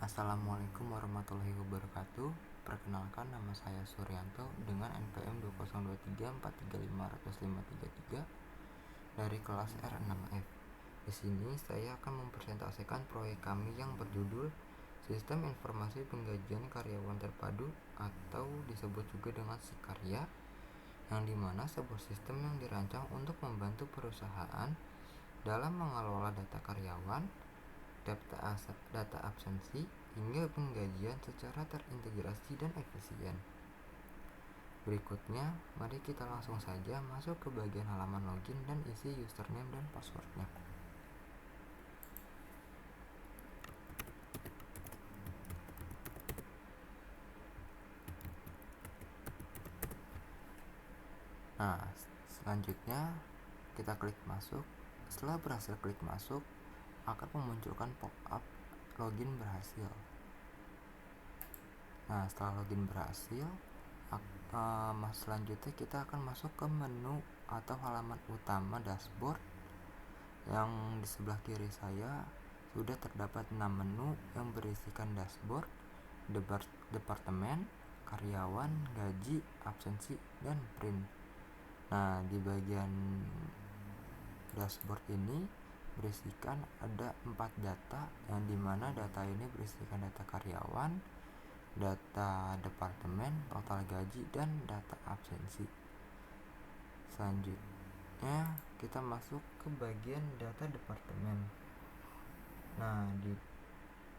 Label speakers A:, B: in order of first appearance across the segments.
A: Assalamualaikum warahmatullahi wabarakatuh. Perkenalkan, nama saya Suryanto dengan NPM 20234350533 dari kelas R6F. Di sini saya akan mempresentasikan proyek kami yang berjudul Sistem Informasi Penggajian Karyawan Terpadu atau disebut juga dengan SIKARYA, yang dimana sebuah sistem yang dirancang untuk membantu perusahaan dalam mengelola data karyawan, data absensi, hingga penggajian secara terintegrasi dan efisien. Berikutnya, mari kita langsung saja masuk ke bagian halaman login dan isi username dan passwordnya. Nah, selanjutnya kita klik masuk. Setelah berhasil klik masuk, akan memunculkan pop-up login berhasil. Nah, setelah login berhasil, selanjutnya kita akan masuk ke menu atau halaman utama dashboard. Yang di sebelah kiri saya sudah terdapat 6 menu yang berisikan dashboard, departemen, karyawan, gaji, absensi, dan print. Nah, di bagian dashboard ini berisikan ada 4 data, yang dimana data ini berisikan data karyawan, data departemen, total gaji, dan data absensi. Selanjutnya kita masuk ke bagian data departemen. Nah, di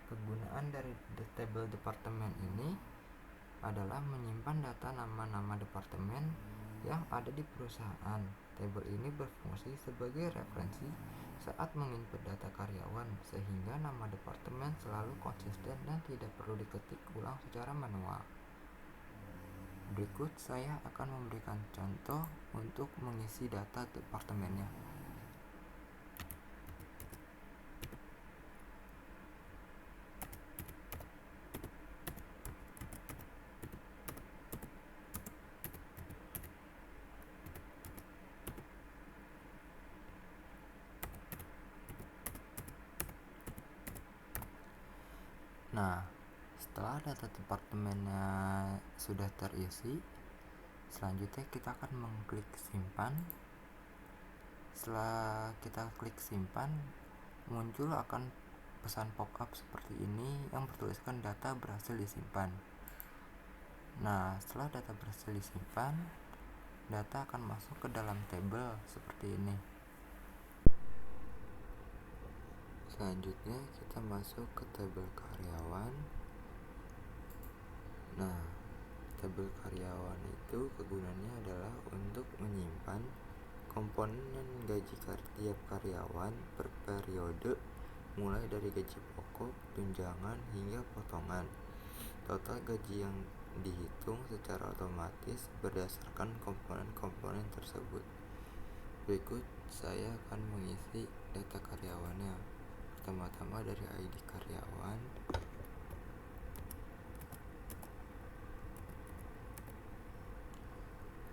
A: kegunaan dari table departemen ini adalah menyimpan data nama-nama departemen yang ada di perusahaan. Tabel ini berfungsi sebagai referensi saat menginput data karyawan, sehingga nama departemen selalu konsisten dan tidak perlu diketik ulang secara manual. Berikut saya akan memberikan contoh untuk mengisi data departemennya. Nah, setelah data departemennya sudah terisi, selanjutnya kita akan mengklik simpan. Setelah kita klik simpan, muncul akan pesan pop-up seperti ini yang bertuliskan data berhasil disimpan. Nah, setelah data berhasil disimpan, data akan masuk ke dalam tabel seperti ini. Selanjutnya kita masuk ke tabel karyawan. Nah, tabel karyawan itu kegunaannya adalah untuk menyimpan komponen gaji tiap karyawan per periode, mulai dari gaji pokok, tunjangan, hingga potongan. Total gaji yang dihitung secara otomatis berdasarkan komponen-komponen tersebut. Berikut saya akan mengisi data karyawannya. Pertama-tama dari ID karyawan,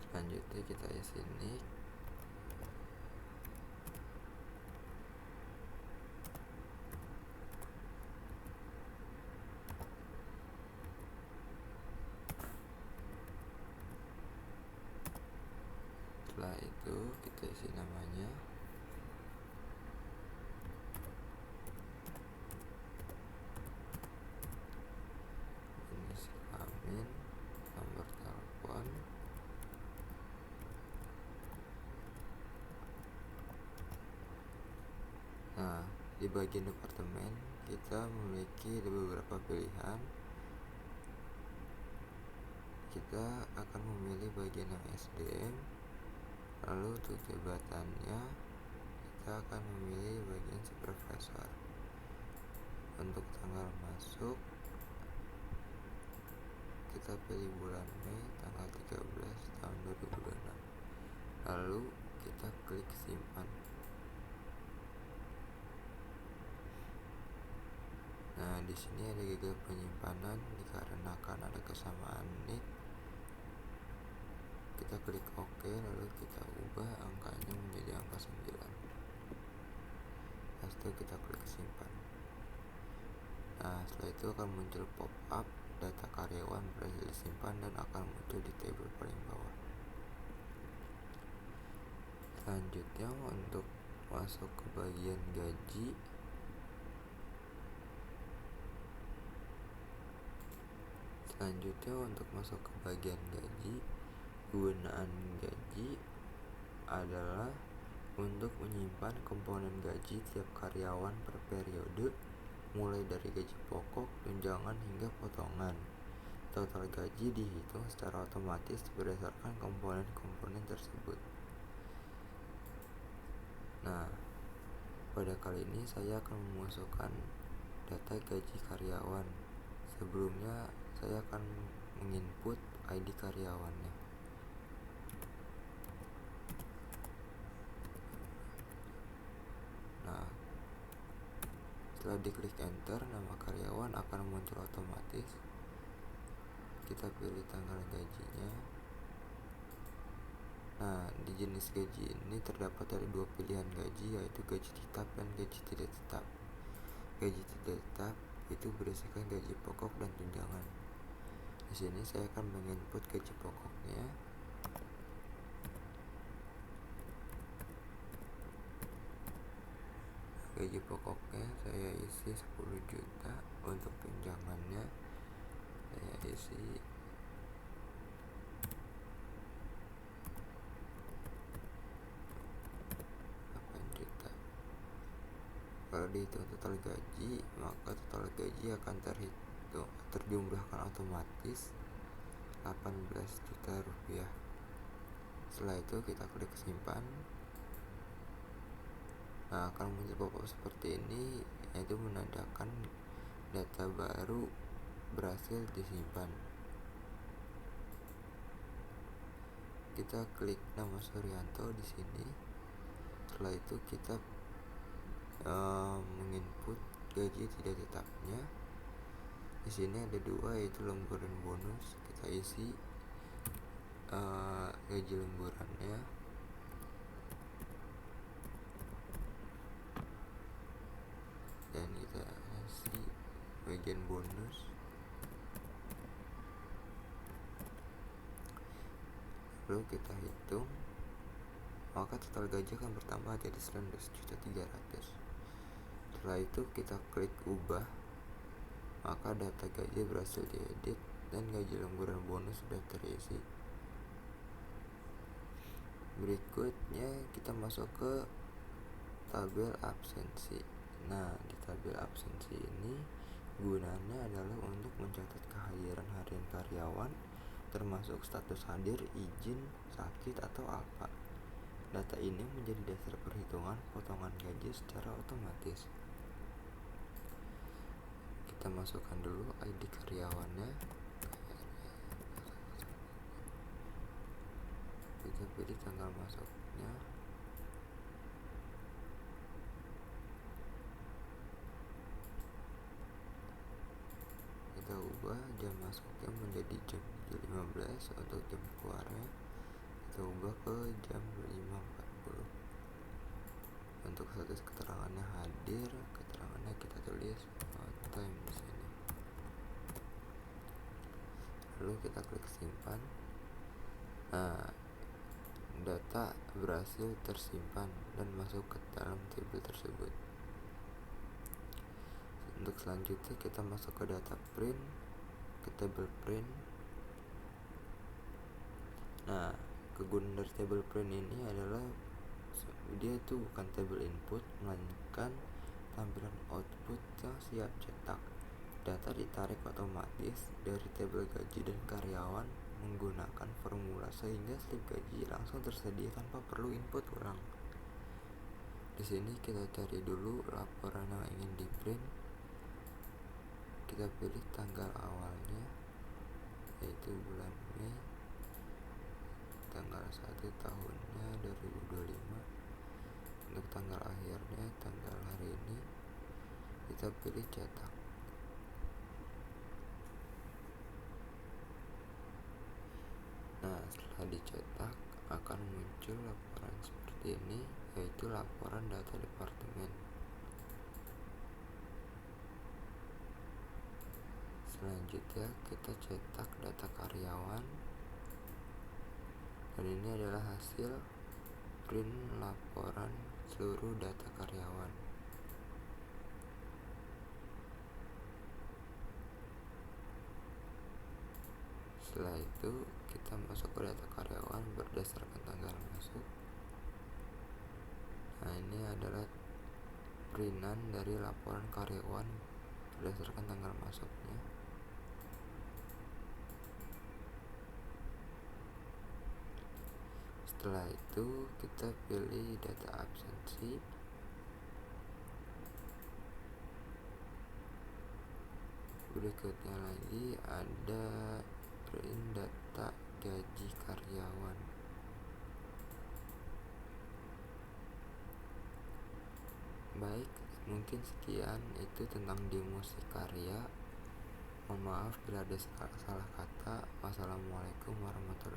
A: selanjutnya kita isi NIK, setelah itu kita isi namanya, inisial Amin, nomor telepon, nah, di bagian departemen kita memiliki beberapa pilihan. Kita akan memilih bagian yang SDM. Lalu untuk jabatannya kita akan memilih bagian supervisor. Untuk tanggal masuk kita pilih bulan Mei tanggal 13 tahun 2026. Lalu kita klik simpan. Nah, di sini ada gagal penyimpanan dikarenakan ada kesamaan NIK. Kita klik OK, lalu kita ubah angkanya menjadi angka 9. Setelah kita klik simpan. Nah, setelah itu akan muncul pop-up data karyawan berhasil disimpan dan akan muncul di tabel paling bawah. Selanjutnya untuk masuk ke bagian gaji, kegunaan gaji adalah untuk menyimpan komponen gaji tiap karyawan per periode, mulai dari gaji pokok, tunjangan hingga potongan. Total gaji dihitung secara otomatis berdasarkan komponen-komponen tersebut. Nah, pada kali ini saya akan memasukkan data gaji karyawan. Sebelumnya saya akan menginput ID karyawannya. Nah, setelah diklik enter, nama karyawan akan muncul otomatis. Kita pilih tanggal gajinya. Nah, di jenis gaji ini terdapat ada dua pilihan gaji, yaitu gaji tetap dan gaji tidak tetap. Gaji tidak tetap itu berdasarkan gaji pokok dan tunjangan. Di sini saya akan menginput gaji pokoknya. Gaji pokoknya saya isi 10 juta, untuk tunjangannya saya isi 8 juta. Kalau dihitung total gaji, maka total gaji akan terjumlahkan otomatis 18 juta rupiah. Setelah itu kita klik simpan. Nah, akan muncul pop-up seperti ini, yaitu menandakan data baru berhasil disimpan. Kita klik nama Suryanto di sini. Setelah itu kita menginput gaji tidak tetapnya. Di sini ada dua, yaitu lembur dan bonus. Kita isi gaji lemburannya. Dan kita isi bagian bonus. Lalu kita hitung, maka total gaji akan bertambah jadi 19.300.000. Setelah itu kita klik ubah, maka data gaji berhasil diedit dan gaji lembur dan bonus sudah terisi. Berikutnya kita masuk ke tabel absensi. Nah, di tabel absensi ini gunanya adalah untuk mencatat kehadiran harian karyawan, termasuk status hadir, izin, sakit, atau apa. Data ini menjadi dasar perhitungan potongan gaji secara otomatis. Kita masukkan dulu ID karyawannya. Kita pilih tanggal masuknya. Kita ubah jam masuknya menjadi jam 7.15, untuk jam keluarnya kita ubah ke jam 5.40. Untuk status keterangannya hadir, keterangannya kita tulis time di sini. Lalu kita klik simpan. Nah, data berhasil tersimpan dan masuk ke dalam tabel tersebut. Untuk selanjutnya kita masuk ke data print, ke tabel print. Nah, kegunaan dari tabel print ini adalah dia itu bukan tabel input, melainkan tampilan output yang siap cetak. Data ditarik otomatis dari tabel gaji dan karyawan menggunakan formula, sehingga slip gaji langsung tersedia tanpa perlu input ulang. Di sini kita cari dulu laporan yang ingin di print. Kita pilih tanggal awalnya, yaitu bulan Mei, tanggal 1 tahunnya 2025. Untuk tanggal akhirnya, tanggal hari ini, kita pilih cetak. Nah, setelah dicetak akan muncul laporan seperti ini, yaitu laporan data departemen. Selanjutnya kita cetak data karyawan, dan ini adalah hasil print laporan seluruh data karyawan. Setelah itu kita masuk ke data karyawan berdasarkan tanggal masuk. Nah, ini adalah printan dari laporan karyawan berdasarkan tanggal masuknya. Setelah itu kita pilih data absensi. Berikutnya lagi ada print data gaji karyawan. Baik, mungkin sekian itu tentang Demosi Karya. Mohon maaf bila ada salah kata. Wassalamualaikum warahmatullahi wabarakatuh.